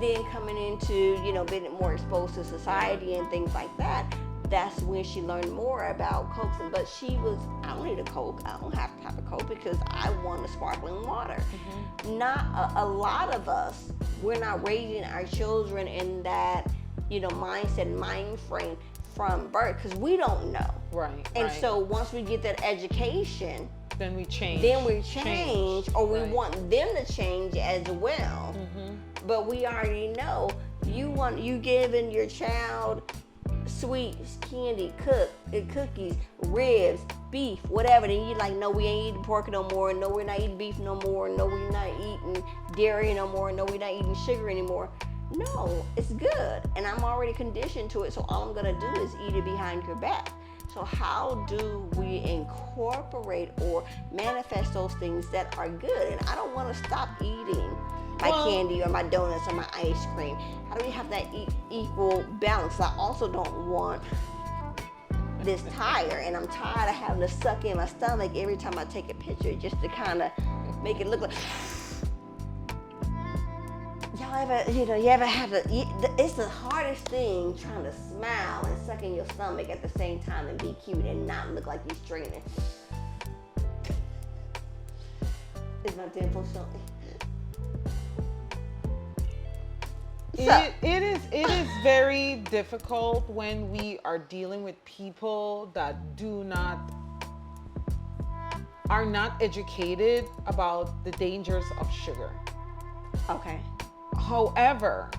Then coming into, being more exposed to society and things like that, that's when she learned more about Cokes. But she was, I don't need a Coke. I don't have to have a Coke because I want a sparkling water. Not a lot of us, we're not raising our children in that, mindset, mind frame from birth, because we don't know. Right. And so once we get that education, then we change. Or we want them to change as well. But we already know you giving your child sweets, candy, cookies, ribs, beef, whatever. Then you're like, no, we ain't eating pork no more. No, we're not eating beef no more. No, we're not eating dairy no more. No, we're not eating sugar anymore. No, it's good. And I'm already conditioned to it. So all I'm going to do is eat it behind your back. So how do we incorporate or manifest those things that are good? And I don't want to stop eating my candy or my donuts or my ice cream. How do we have that equal balance? I also don't want this tire, and I'm tired of having to suck in my stomach every time I take a picture just to kind of make it look like. Y'all ever, you ever have to, it's the hardest thing trying to smile and suck in your stomach at the same time and be cute and not look like you're straining. Is my dimple showing? It is very difficult when we are dealing with people that are not educated about the dangers of sugar. Okay. However,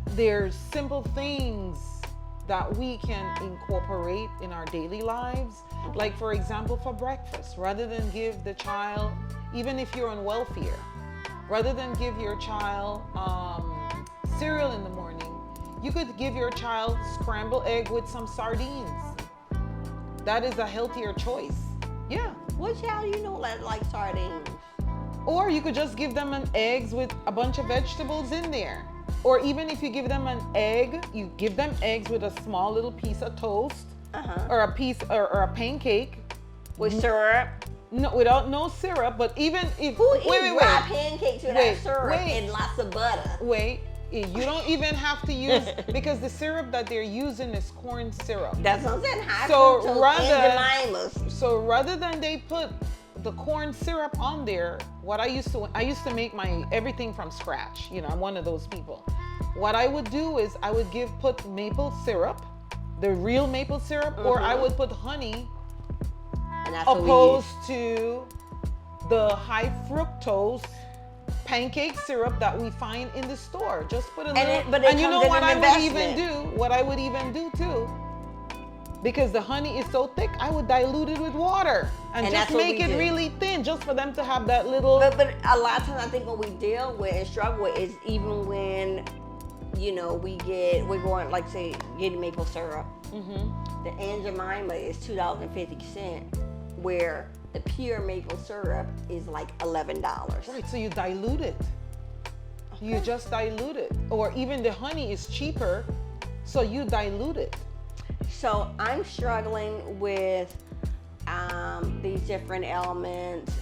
there's simple things that we can incorporate in our daily lives. Like, for example, for breakfast, rather than give the child, even if you're on welfare, rather than give your child cereal in the morning, you could give your child scrambled egg with some sardines. That is a healthier choice. Yeah. What child like sardines? Or you could just give them an eggs with a bunch of vegetables in there. Or even if you give them an egg, you give them eggs with a small little piece of toast, or a piece or a pancake with syrup. No, without no syrup. But even if who eats dry pancakes without syrup and lots of butter? Wait. You don't even have to use, because the syrup that they're using is corn syrup. That's what I'm saying. High fructose. So rather than they put the corn syrup on there, I used to make my everything from scratch. I'm one of those people. What I would do is I would put maple syrup, the real maple syrup, or I would put honey, opposed to the high fructose pancake syrup that we find in the store. Just put a little. And you know what I would even do? What I would even do too, because the honey is so thick, I would dilute it with water and just make it really thin, just for them to have that little. But a lot of times, I think what we deal with and struggle with is even when, we're going, like, say, getting maple syrup. The Aunt Jemima is $2.50, where the pure maple syrup is like $11. Right, so you dilute it. Okay. You just dilute it. Or even the honey is cheaper, so you dilute it. So I'm struggling with these different elements,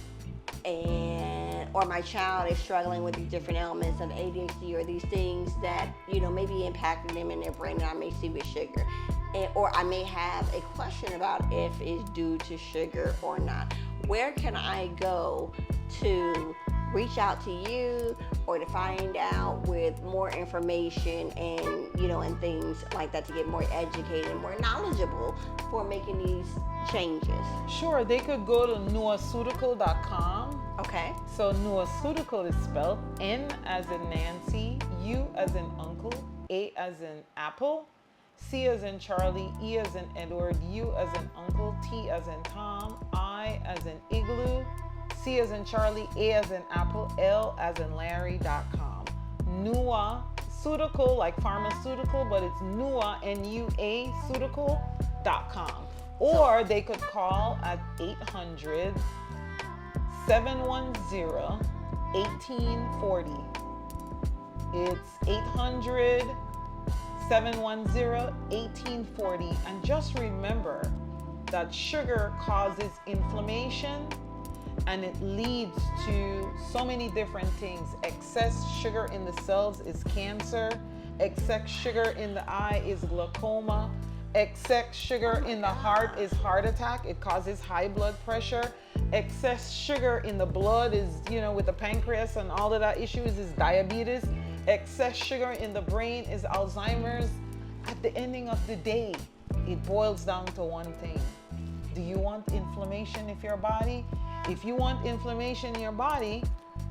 or my child is struggling with these different elements of ADHD, or these things that, maybe impacting them in their brain that I may see with sugar. Or I may have a question about if it's due to sugar or not. Where can I go to reach out to you, or to find out with more information and and things like that, to get more educated and more knowledgeable for making these changes? Sure, they could go to Nuaceutical.com. Okay. So Nuaceutical is spelled N as in Nancy, U as in uncle, A as in apple, C as in Charlie, E as in Edward, U as in uncle, T as in Tom, I as in igloo, C as in Charlie, A as in apple, L as in Larry.com. Nuaceutical, like pharmaceutical, but it's Nua, N-U-A, ceutical.com. Or they could call at 800-710-1840. It's 800-710-1840. And just remember that sugar causes inflammation, and it leads to so many different things. Excess sugar in the cells is cancer. Excess sugar in the eye is glaucoma. Excess sugar in the heart is heart attack. It causes high blood pressure. Excess sugar in the blood is, with the pancreas and all of that issues, is diabetes. Excess sugar in the brain is Alzheimer's. At the ending of the day, it boils down to one thing. Do you want inflammation in your body? If you want inflammation in your body,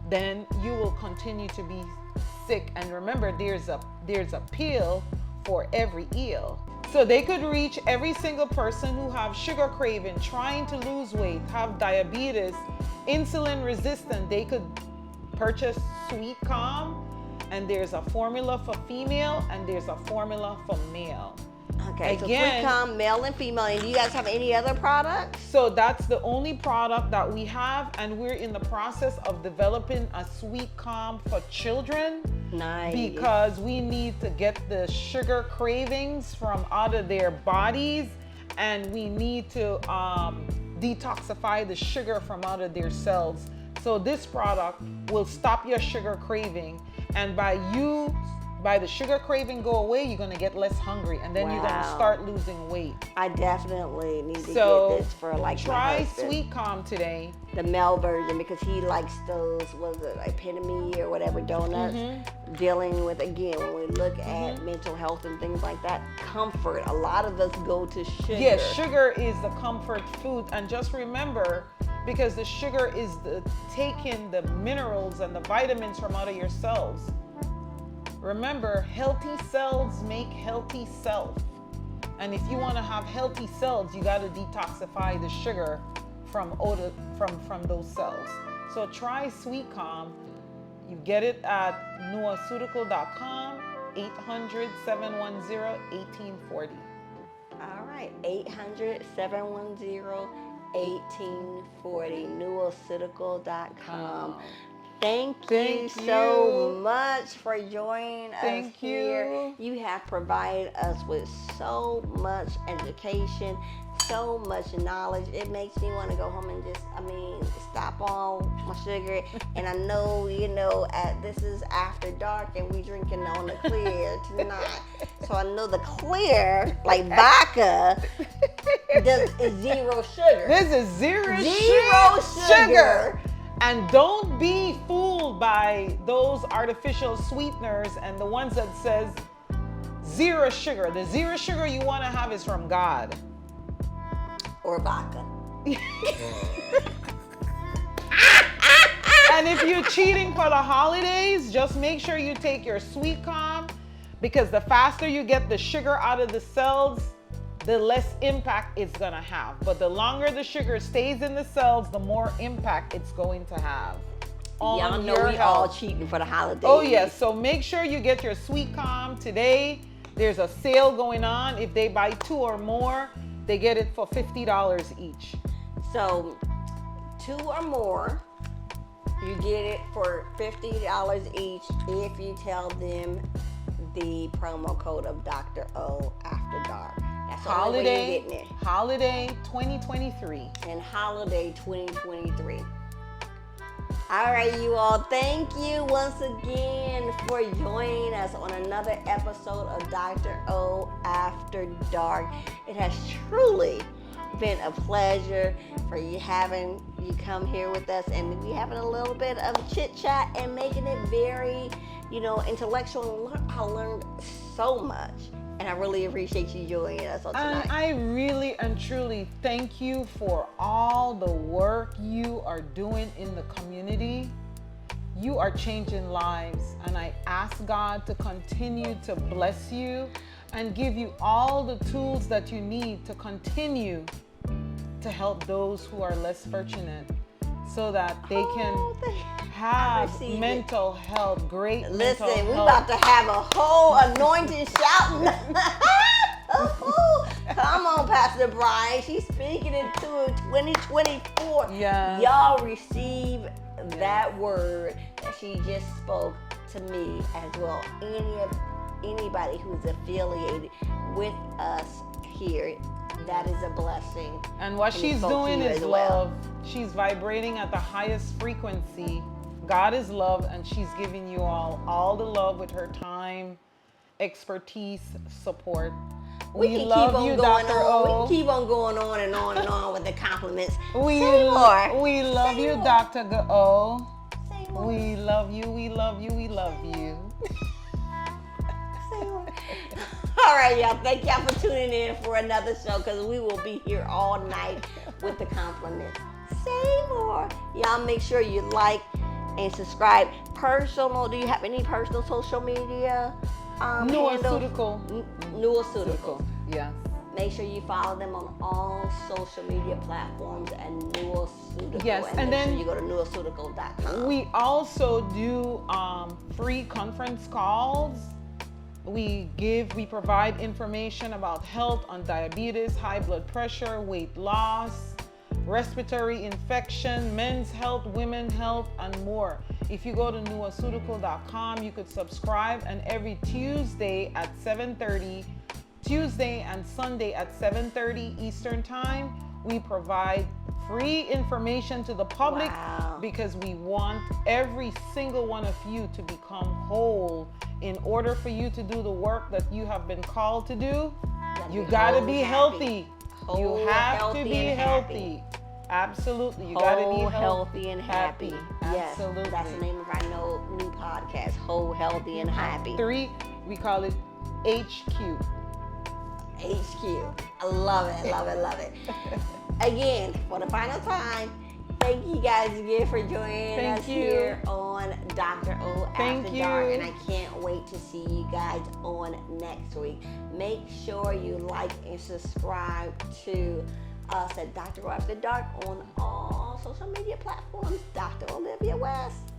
then you will continue to be sick. And remember, there's a pill for every ill. So they could reach every single person who have sugar craving, trying to lose weight, have diabetes, insulin resistant. They could purchase Sweet Calm, and there's a formula for female and there's a formula for male. Okay, so Sweet Calm, male and female. And do you guys have any other products? So that's the only product that we have, and we're in the process of developing a Sweet Calm for children. Nice. Because we need to get the sugar cravings from out of their bodies, and we need to detoxify the sugar from out of their cells. So this product will stop your sugar craving, and by the sugar craving go away, you're gonna get less hungry, and then you're gonna start losing weight. I definitely need to get this for like try my husband. Sweet Calm today. The male version, because he likes those, was it epitome or whatever donuts, dealing with, again, when we look at mental health and things like that, comfort. A lot of us go to sugar. Yes, sugar is the comfort food, and just remember, because the sugar is taking the minerals and the vitamins from out of your cells. Remember, healthy cells make healthy self. And if you want to have healthy cells, you got to detoxify the sugar from those cells. So try Sweet Calm. You get it at Nuaceutical.com, 800-710-1840. All right, 800-710-1840, Nuaceutical.com. Wow. Thank you so much for joining us here. You have provided us with so much education, so much knowledge. It makes me want to go home and just, stop all my sugar. And I know, this is after dark and we drinking on the clear tonight. So I know the clear, like vodka, is zero sugar. This is zero sugar. And don't be fooled by those artificial sweeteners and the ones that says zero sugar. The zero sugar you want to have is from God. Or vodka. And if you're cheating for the holidays, just make sure you take your Sweet Calm, because the faster you get the sugar out of the cells, the less impact it's gonna have. But the longer the sugar stays in the cells, the more impact it's going to have on Y'all know your we health. all cheating for the holidays. Oh yes, so make sure you get your Sweet Calm today. There's a sale going on. If they buy 2 or more, they get it for $50 each. So 2 or more, you get it for $50 each if you tell them the promo code of Dr.O after dark. That's the only way you're getting it. Holiday 2023. And holiday 2023. All right, you all. Thank you once again for joining us on another episode of Dr.O After Dark. It has truly been a pleasure for you having you come here with us, and we having a little bit of chit chat and making it very, intellectual. I learned so much. And I really appreciate you joining us on tonight. And I really and truly thank you for all the work you are doing in the community. You are changing lives, and I ask God to continue to bless you and give you all the tools that you need to continue to help those who are less fortunate, so that they can have mental health, great mental health. Listen, we about to have a whole anointing shouting. Come on, Pastor Brian. She's speaking into 2024. Yeah. Y'all receive that word that she just spoke to me as well. Anybody who's affiliated with us here, that is a blessing. And what she's doing is love. She's vibrating at the highest frequency. God is love, and she's giving you all the love with her time, expertise, support. We love you, Dr.O. We keep on going on and on and on with the compliments. We love you, Dr.O. We love you, we love you, we love you. All right, y'all. Thank y'all for tuning in for another show, because we will be here all night with the compliments. Say more. Y'all make sure you like and subscribe. Do you have any personal social media? Nuaceutical. Nuaceutical. Yes. Make sure you follow them on all social media platforms and Nuaceutical. Yes, and make then sure you go to nuaceutical.com. We also do free conference calls. We provide information about health on diabetes, high blood pressure, weight loss, respiratory infection, men's health, women's health, and more. If you go to nuaceutical.com, you could subscribe, and every Tuesday at 7:30, Tuesday and Sunday at 7:30 Eastern Time, we provide free information to the public. Wow. Because we want every single one of you to become whole. In order for you to do the work that you have been called to do, you gotta be healthy. You have to be healthy. Absolutely. You gotta be healthy and happy. Yes, Absolutely. that's the name of our new podcast, Whole, Healthy, and Happy. 3, we call it HQ. HQ. I love it, love it, love it. Again, for the final time, thank you guys again for joining us here on Dr.O After Dark, and I can't wait to see you guys on next week. Make sure you like and subscribe to us at Dr.O After Dark on all social media platforms. Dr. Olivia West.